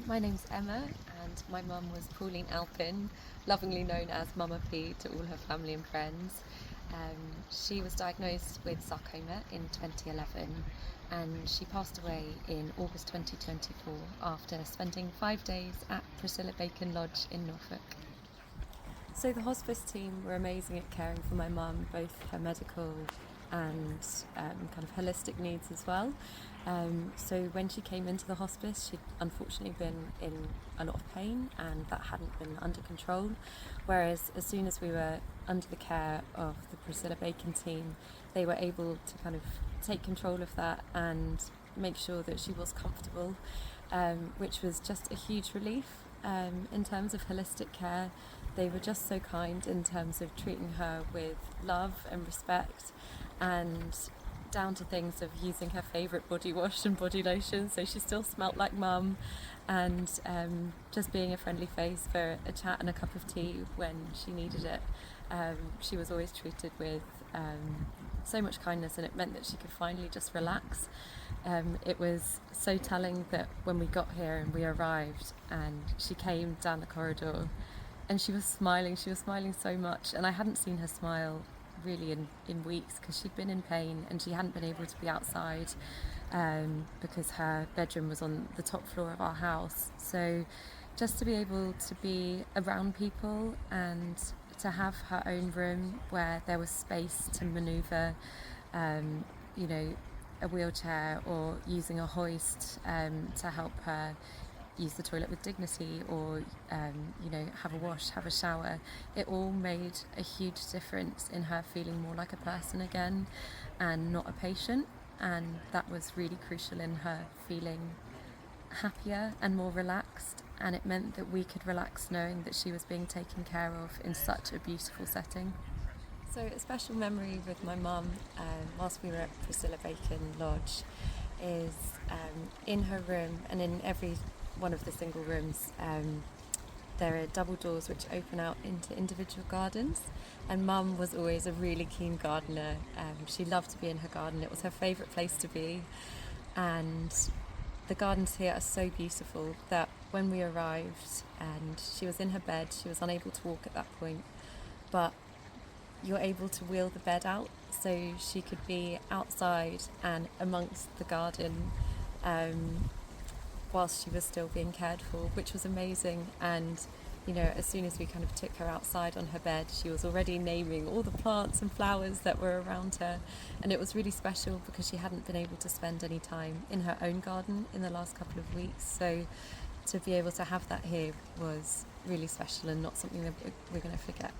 My name's Emma and my mum was Pauline Alpin, lovingly known as Mumma P to all her family and friends. She was diagnosed with sarcoma in 2011 and she passed away in August 2024 after spending 5 days at Priscilla Bacon Lodge in Norfolk. So the hospice team were amazing at caring for my mum, both her medical and kind of holistic needs as well. So when she came into the hospice, she'd unfortunately been in a lot of pain and that hadn't been under control. Whereas as soon as we were under the care of the Priscilla Bacon team, they were able to kind of take control of that and make sure that she was comfortable, which was just a huge relief. In terms of holistic care, they were just so kind in terms of treating her with love and respect, and down to things of using her favourite body wash and body lotion so she still smelt like mum, and just being a friendly face for a chat and a cup of tea when she needed it. She was always treated with so much kindness, and it meant that she could finally just relax. It was so telling that when we got here and we arrived and she came down the corridor and she was smiling so much, and I hadn't seen her smile really in weeks because she'd been in pain and she hadn't been able to be outside because her bedroom was on the top floor of our house. So just to be able to be around people and to have her own room where there was space to manoeuvre, a wheelchair or using a hoist to help her use the toilet with dignity, or have a wash, have a shower. It all made a huge difference in her feeling more like a person again and not a patient, and that was really crucial in her feeling happier and more relaxed, and it meant that we could relax knowing that she was being taken care of in such a beautiful setting. So a special memory with my mum whilst we were at Priscilla Bacon Lodge is in her room, and in every one of the single rooms there are double doors which open out into individual gardens, and Mum was always a really keen gardener. She loved to be in her garden, it was her favourite place to be, and the gardens here are so beautiful that when we arrived and she was in her bed, she was unable to walk at that point, but you're able to wheel the bed out so she could be outside and amongst the garden whilst she was still being cared for, which was amazing. And as soon as we kind of took her outside on her bed, she was already naming all the plants and flowers that were around her, and it was really special because she hadn't been able to spend any time in her own garden in the last couple of weeks. So to be able to have that here was really special and not something that we're going to forget.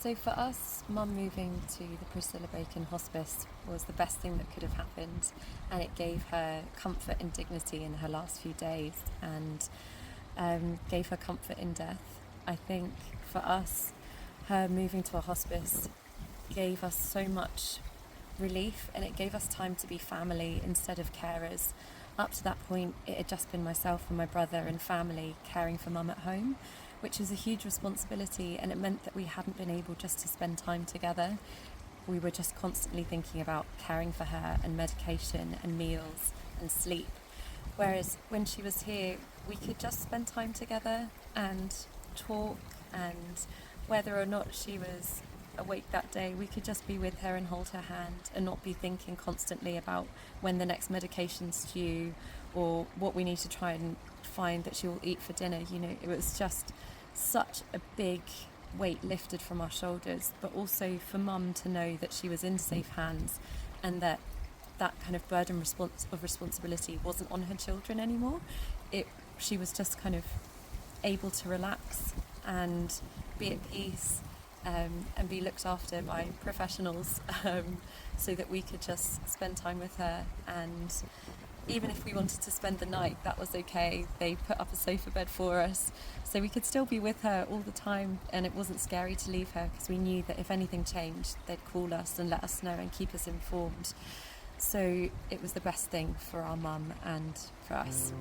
So for us, Mum moving to the Priscilla Bacon Hospice was the best thing that could have happened, and it gave her comfort and dignity in her last few days, and gave her comfort in death. I think for us, her moving to a hospice gave us so much relief, and it gave us time to be family instead of carers. Up to that point, it had just been myself and my brother and family caring for Mum at home, which was a huge responsibility, and it meant that we hadn't been able just to spend time together. We were just constantly thinking about caring for her and medication and meals and sleep. Whereas when she was here, we could just spend time together and talk, and whether or not she was awake that day, we could just be with her and hold her hand and not be thinking constantly about when the next medication's due or what we need to try and find that she will eat for dinner. It was just such a big weight lifted from our shoulders, but also for Mum to know that she was in safe hands, and that kind of burden of responsibility wasn't on her children anymore. She was just kind of able to relax and be at peace, and be looked after by professionals, so that we could just spend time with her. And even if we wanted to spend the night, that was okay. They put up a sofa bed for us, so we could still be with her all the time, and it wasn't scary to leave her because we knew that if anything changed, they'd call us and let us know and keep us informed. So it was the best thing for our mum and for us.